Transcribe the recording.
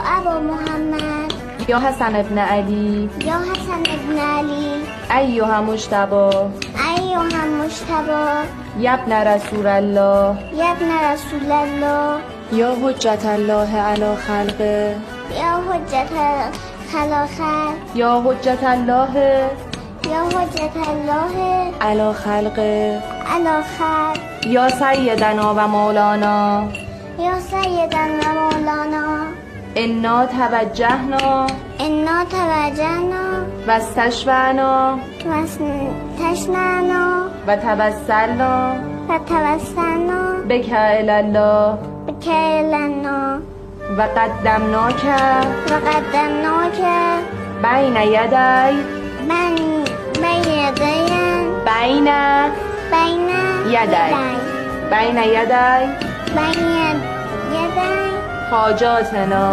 أبا محمد یا حسن ابن علی يا حسن ابن علي ایها مجتبی أيها المجتبى یا ابن رسول الله يا ابن رسول الله یا حجت الله علی خلقه يا حجة خلاخر یا حجت الله يا حجة الله علی خلقه على خلق یا سیدنا و مولانا يا سيدنا مولانا انا توجهنا إنا توجهنا و استشفعنا واستشفعنا و توسلنا فتوسلنا بک الی الله بك إلى النار و قدمناک وقدمناك بین یدی بين يدي بین بين يدي. بین یدی بين يدي حاجاتنا